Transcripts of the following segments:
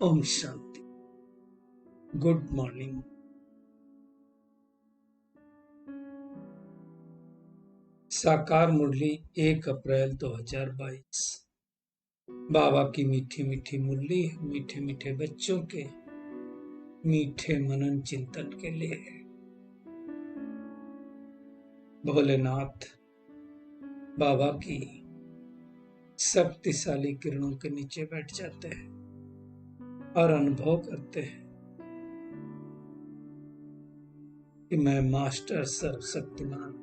Om Shanti. Good morning. साकार मुरली 1 अप्रैल 2022। बाबा की मीठी मीठी मुरली मीठे मीठे बच्चों के मीठे मनन चिंतन के लिए। भोलेनाथ बाबा की शक्तिशाली किरणों के नीचे बैठ जाते हैं और अनुभव करते हैं कि मैं मास्टर सर्वशक्तिमान,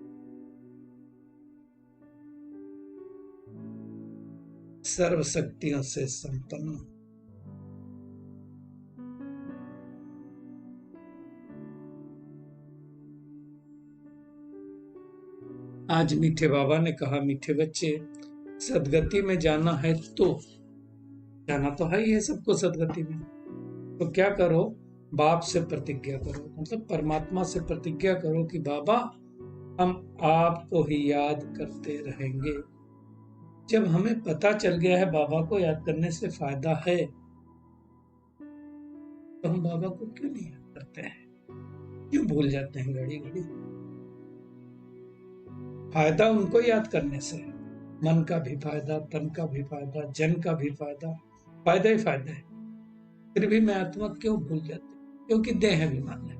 सर्वशक्तियों से संपन्न हूं। आज मीठे बाबा ने कहा, मीठे बच्चे, सदगति में जाना है तो जाना तो है ही है सबको सदगति में, तो क्या करो? बाप से प्रतिज्ञा करो, मतलब परमात्मा से प्रतिज्ञा करो कि बाबा हम आपको ही याद करते रहेंगे। जब हमें पता चल गया है बाबा को याद करने से फायदा है, तो हम बाबा को क्यों नहीं याद करते हैं? क्यों भूल जाते हैं घड़ी घड़ी? फायदा उनको याद करने से, मन का भी फायदा, तन का भी फायदा, जन का भी फायदा, फायदा ही फायदा है। फिर भी मैं आत्मा क्यों भूल जाती? क्योंकि देह अभिमान है।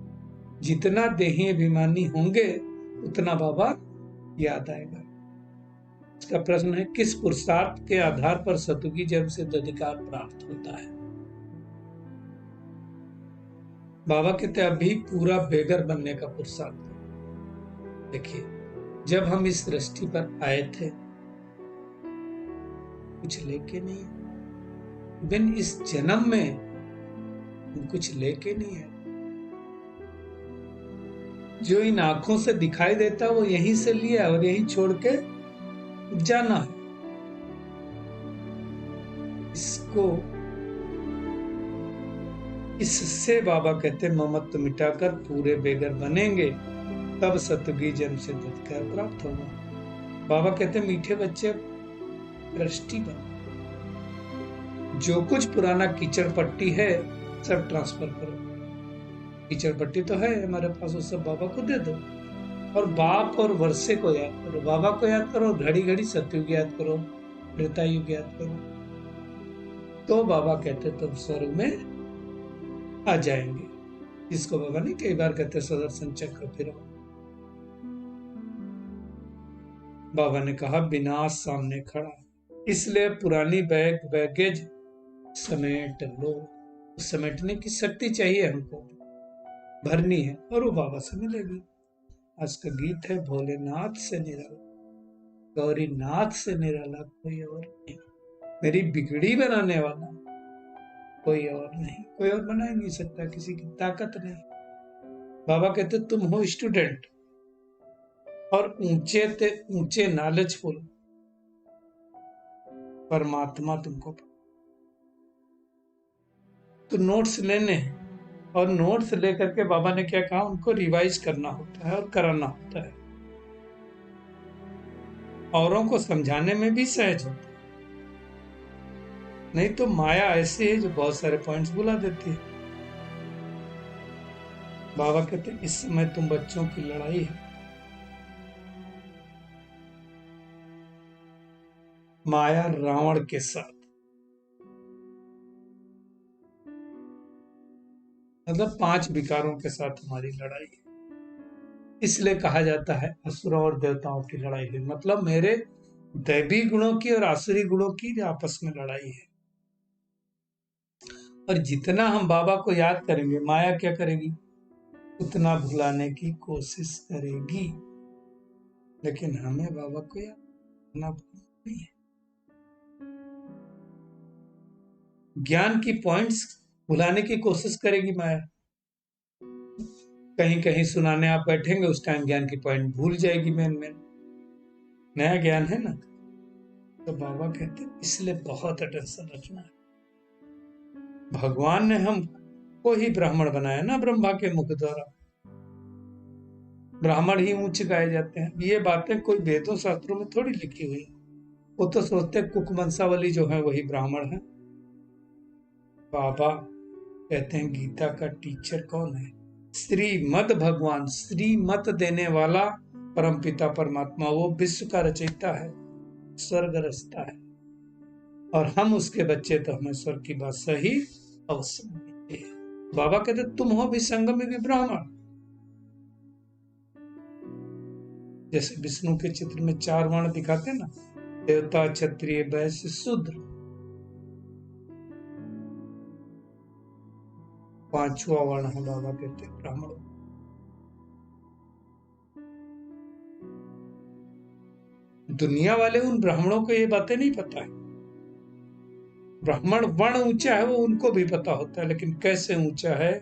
जितना देही अभिमानी होंगे उतना बाबा याद आएगा। इसका प्रश्न है, किस पुरुषार्थ के आधार पर सतयुगी जन्म से अधिकार प्राप्त होता है? बाबा कहते अभी पूरा बेगर बनने का पुरुषार्थ। देखिए, जब हम इस सृष्टि पर आए थे कुछ लेके नहीं, बिन इस जन्म में कुछ लेके नहीं है। जो इन आंखों से दिखाई देता वो यहीं से लिया और यहीं छोड़ के जाना है। इसको, इससे बाबा कहते ममत्व मिटाकर पूरे बेगर बनेंगे, तब सतयुगी जन्म से अधिकार प्राप्त होगा। बाबा कहते मीठे बच्चे दृष्टि बन, जो कुछ पुराना कीचड़ पट्टी है सब ट्रांसफर करो। कीचड़ पट्टी तो है हमारे पास, वो सब बाबा को दे दो और बाप और वर्षे को याद करो। बाबा को याद करो, घड़ी घड़ी सतयुग याद करो, त्रेतायुग याद करो, तो बाबा कहते तुम स्वर्ग में आ जाएंगे। जिसको बाबा ने कई बार कहते सुदर्शन चक्र फिराओ। बाबा ने कहा विनाश सामने खड़ा, इसलिए पुरानी बैगेज समेट लो। समेटने की शक्ति चाहिए हमको, भरनी है, और वो बाबा से मिलेगी। आज का गीत है, भोलेनाथ से निराला, गौरीनाथ से निराला कोई और नहीं, मेरी बिगड़ी बनाने वाला कोई और नहीं, कोई और बना ही नहीं सकता, किसी की ताकत नहीं। बाबा कहते तुम हो स्टूडेंट और ऊंचे ते ऊंचे नॉलेजफुल, परमात्मा तुमको तो नोट्स लेने हैं, और नोट्स लेकर के बाबा ने क्या कहा, उनको रिवाइज करना होता है और कराना होता है। औरों को समझाने में भी सहज होता है, नहीं तो माया ऐसी है जो बहुत सारे पॉइंट्स भुला देती है। बाबा कहते इस समय तुम बच्चों की लड़ाई है, माया रावण के साथ, मतलब 5 विकारों के साथ हमारी लड़ाई है। इसलिए कहा जाता है असुरों और देवताओं की लड़ाई है, मतलब मेरे दैवी गुणों की और आसुरी गुणों की आपस में लड़ाई है। और जितना हम बाबा को याद करेंगे, माया क्या करेगी? उतना भुलाने की कोशिश करेगी, लेकिन हमें बाबा को याद करना नहीं है। ज्ञान की पॉइंट्स भुलाने की कोशिश करेगी माया। कहीं कहीं सुनाने आप बैठेंगे, उस टाइम ज्ञान की पॉइंट भूल जाएगी। मेन नया ज्ञान है ना, तो बाबा कहते इसलिए बहुत अटेंशन रखना है। भगवान ने हमको ही ब्राह्मण बनाया ना, ब्रह्मा के मुख द्वारा। ब्राह्मण ही ऊंच गाए जाते हैं। ये बातें कोई वेदों शास्त्रों में थोड़ी लिखी हुई, वो तो सोचते कुक वंशावली जो है वही ब्राह्मण है। बाबा कहते हैं गीता का टीचर कौन है? श्रीमद भगवान, श्रीमत देने वाला परमपिता परमात्मा, वो विश्व का रचयिता है, स्वर्ग रचता है, और हम उसके बच्चे, तो हमें स्वर्ग की बात सही अवश्य मिलती है। बाबा कहते तुम हो भी संगम में भी ब्राह्मण। जैसे विष्णु के चित्र में 4 वर्ण दिखाते ना, देवता, क्षत्रिय, वैश्य, शूद्र, 5वां वर्ण है बाबा कहते हैं ब्राह्मण। दुनिया वाले उन ब्राह्मणों को ये बातें नहीं पता है। ब्राह्मण वर्ण ऊंचा है वो उनको भी पता होता है, लेकिन कैसे ऊंचा है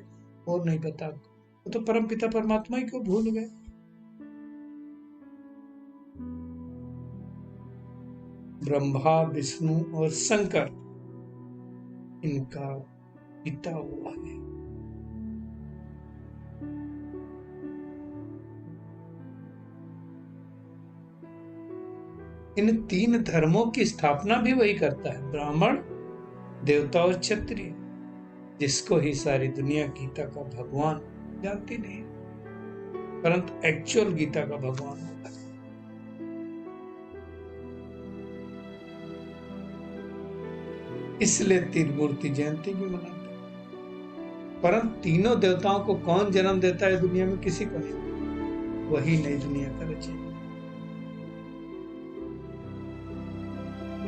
वो नहीं पता। वो तो परमपिता परमात्मा ही को भूल गए। ब्रह्मा, विष्णु और शंकर, इनका पिता हुआ है। इन 3 धर्मों की स्थापना भी वही करता है, ब्राह्मण, देवता और क्षत्रिय, जिसको ही सारी दुनिया गीता का भगवान जानती नहीं, परंतु एक्चुअल गीता का भगवान होता है। इसलिए त्रिमूर्ति जयंती भी मनाते हैं। परंतु तीनों देवताओं को कौन जन्म देता है दुनिया में? किसी को नहीं, वही नई दुनिया का रचयिता।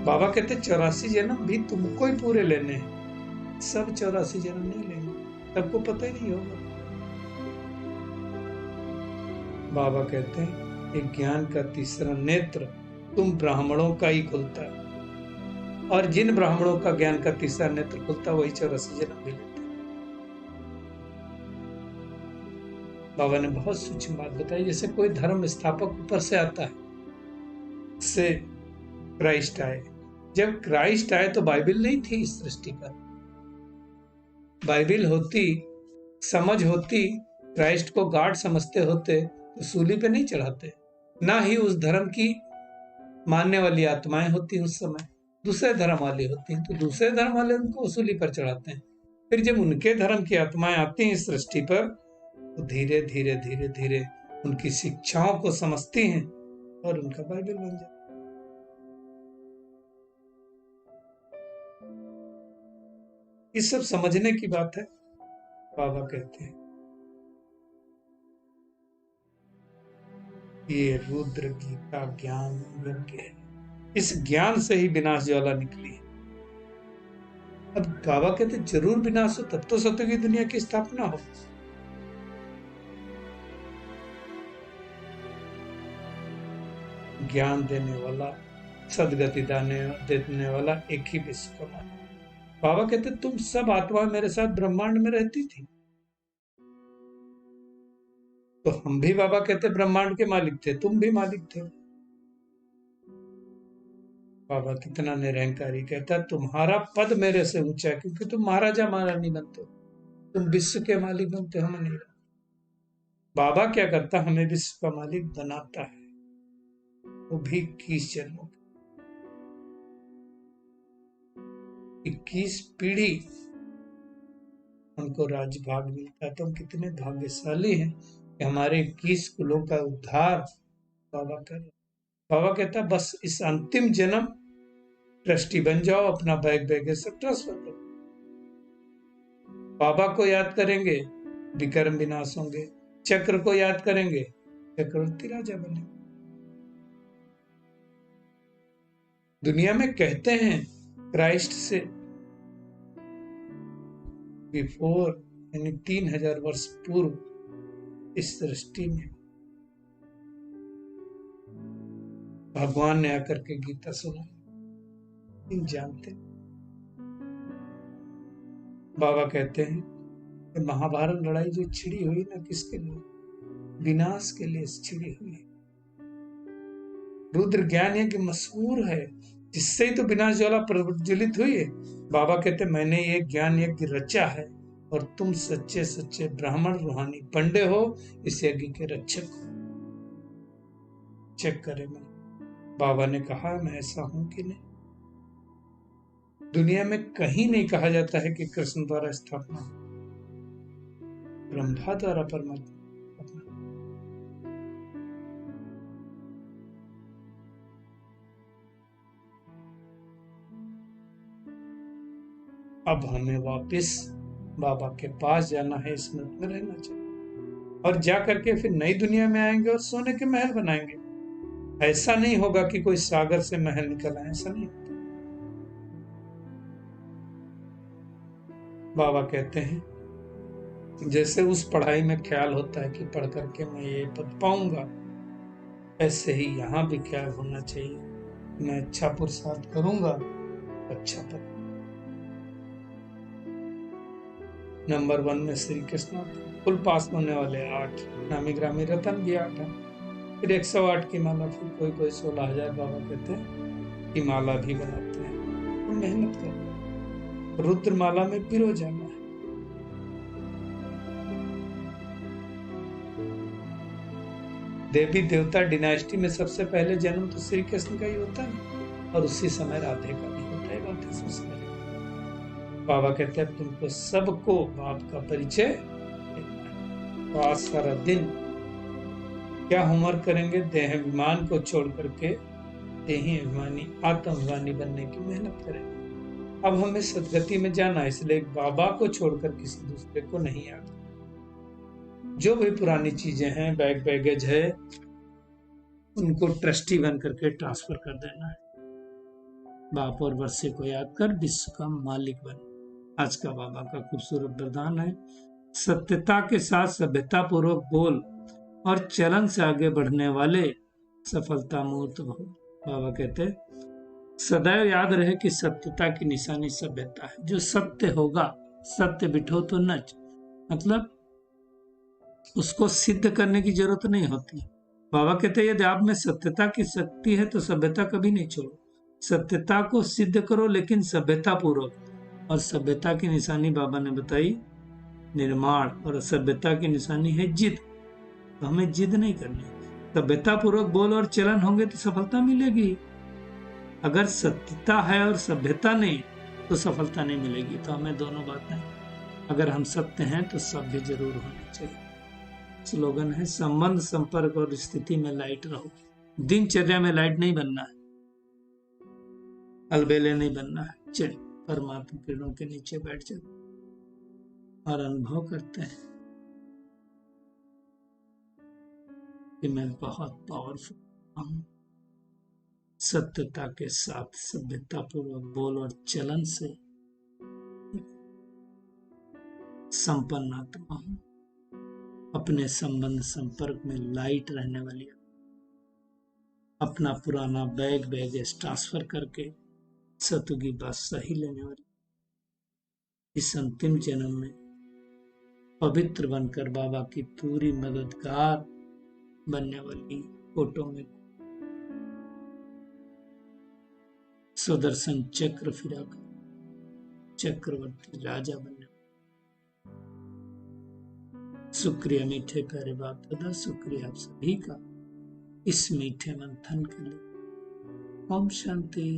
बाबा कहते 84 जन्म भी तुमको ही पूरे लेने हैं, सब 84 जन्म नहीं लेंगे, सबको पता ही नहीं होगा। बाबा कहते हैं एक ज्ञान का तीसरा नेत्र तुम ब्राह्मणों का ही खुलता है, और जिन ब्राह्मणों का ज्ञान का तीसरा नेत्र खुलता है वही 84 जन्म भी लेते हैं। बाबा ने बहुत सूक्ष्म बात बताई। जैसे कोई धर्म स्थापक ऊपर से आता है, से क्राइस्ट आए। जब क्राइस्ट आए तो बाइबल नहीं थी इस सृष्टि पर। बाइबल होती, समझ होती, क्राइस्ट को गॉड समझते होते तो सूली पे नहीं चढ़ाते। ना ही उस धर्म की मानने वाली आत्माएं होती उस समय, दूसरे धर्म वाले होती हैं, तो दूसरे धर्म वाले उनको सूली पर चढ़ाते हैं। फिर जब उनके धर्म की आत्माएं आती हैं इस सृष्टि पर, तो धीरे धीरे धीरे धीरे उनकी शिक्षाओं को समझती हैं और उनका बाइबल बन जाता है। ये सब समझने की बात है। बाबा कहते हैं ये रुद्र गीता ज्ञान यज्ञ है, इस ज्ञान से ही विनाश ज्वाला निकली। अब बाबा कहते जरूर विनाश हो, तब तो सत्य की दुनिया की स्थापना हो। ज्ञान देने वाला, सदगति देने वाला एक ही विश्व का मालिक। बाबा कहते तुम सब आत्मा मेरे साथ ब्रह्मांड में रहती थी, तो हम भी बाबा कहते ब्रह्मांड के मालिक थे, तुम भी मालिक थे। बाबा कितना निरंकारी, कहता तुम्हारा पद मेरे से ऊंचा है, क्योंकि तुम महाराजा महारानी बनते हो, तुम विश्व के मालिक बनते हो, हम नहीं। बाबा क्या करता, हमें विश्व का मालिक बनाता है, वो भी 21 जन्मों, 21 पीढ़ी हमको राजभाग मिलता है। तो हम कितने भाग्यशाली हैं कि हमारे 21 कुलों का उद्धार बाबा कर। बाबा कहता बस इस अंतिम जन्म ट्रस्टी बन जाओ, अपना बैग सब ट्रस्ट कर दो। बाबा को याद करेंगे विक्रम विनाश होंगे, चक्र को याद करेंगे चक्रवर्ती राजा बने। दुनिया में कहते हैं क्राइस्ट से बिफोर, यानी 3000 वर्ष पूर्व इस सृष्टि में भगवान ने आकर के गीता सुनाई, इन जानते। बाबा कहते हैं कि महाभारत लड़ाई जो छिड़ी हुई ना, किसके लिए? विनाश के लिए छिड़ी हुई। रुद्र ज्ञान है कि मशहूर है, जिससे ही तो विनाश ज्वाला प्रज्वलित हुई है। बाबा कहते मैंने ये ज्ञान यज्ञ रचा है, और तुम सच्चे सच्चे ब्राह्मण रूहानी पंडे हो, इस यज्ञ के रक्षक हो। चेक करें मैं, बाबा ने कहा मैं ऐसा हूं कि नहीं। दुनिया में कहीं नहीं कहा जाता है कि कृष्ण द्वारा स्थापना, ब्रह्मा द्वारा परमात्मा। अब हमें वापस बाबा के पास जाना है, स्मृति में रहना चाहिए, और जा करके फिर नई दुनिया में आएंगे और सोने के महल बनाएंगे। ऐसा नहीं होगा कि कोई सागर से महल निकल आए, ऐसा नहीं होता। बाबा कहते हैं जैसे उस पढ़ाई में ख्याल होता है कि पढ़ करके मैं ये पद पाऊंगा, ऐसे ही यहाँ भी ख्याल होना चाहिए, मैं अच्छा पुरुषार्थ करूंगा, अच्छा पद। नंबर 1 में श्री कृष्ण, कुल पास होने वाले 8, नामी ग्रामी रतन भी 8 है, फिर 108 की माला, फिर कोई 16,000 बाबा कहते हैं की माला भी बनाते हैं। तो मेहनत करो, रुद्र माला में पिरो जाना है। देवी देवता डिनास्टी में सबसे पहले जन्म तो श्री कृष्ण का ही होता है, और उसी समय राधे का भी होता है। बात है, बाबा कहते हैं तुमको सबको बाप का परिचय देना है। तो आज सारा दिन क्या होमवर्क करेंगे? देह अभिमान को छोड़ करके देही अभिमानी, आत्म अभिमानी बनने की मेहनत करेंगे। अब हमें सदगति में जाना है, इसलिए बाबा को छोड़कर किसी दूसरे को नहीं याद। जो भी पुरानी चीजें हैं, बैग बैगेज है, उनको ट्रस्टी बन करके ट्रांसफर कर देना है। बाप और वर्षे को याद कर विश्व का मालिक बन। आज का बाबा का खूबसूरत वरदान है, सत्यता के साथ सभ्यता पूर्वक बोल और चलन से आगे बढ़ने वाले सफलता मूर्त भव। बाबा कहते हैं सदैव याद रहे कि सत्यता की निशानी सभ्यता है। जो सत्य होगा, सत्य बिठो तो नच, मतलब उसको सिद्ध करने की जरूरत नहीं होती। बाबा कहते हैं यदि आप में सत्यता की शक्ति है तो सभ्यता कभी नहीं छोड़ो। सत्यता को सिद्ध करो, लेकिन सभ्यता पूर्वक। और सभ्यता की निशानी बाबा ने बताई निर्माण, और सभ्यता की निशानी है जिद। तो हमें जिद नहीं करनी, सभ्यता पूर्वक बोल और चलन होंगे तो सफलता मिलेगी। अगर सत्यता है और सभ्यता नहीं तो सफलता नहीं मिलेगी। तो हमें दोनों बातें, अगर हम सत्य हैं तो सभ्य जरूर होने चाहिए। स्लोगन है संबंध, संपर्क और स्थिति में लाइट रहो। दिनचर्या में लाइट नहीं बनना है, अलबेले नहीं बनना है। चल परमात्मा किरणों के नीचे बैठ जाते और अनुभव करते हैं कि मैं बहुत पावरफुल हूं। सत्यता के साथ सभ्यता पूर्वक बोल और चलन से संपन्न आत्मा हूं। अपने संबंध संपर्क में लाइट रहने वाली, अपना पुराना बैगेज ट्रांसफर करके सतुगी बादशाही लेने वाली, इस अंतिम जन्म में पवित्र बनकर बाबा की पूरी मददगार बनने वाली, फोटो में सुदर्शन चक्र फिराकर चक्रवर्ती राजा बनने। शुक्रिया मीठे प्यारे बाप दादा, शुक्रिया आप सभी का इस मीठे मंथन के लिए। ओम शांति।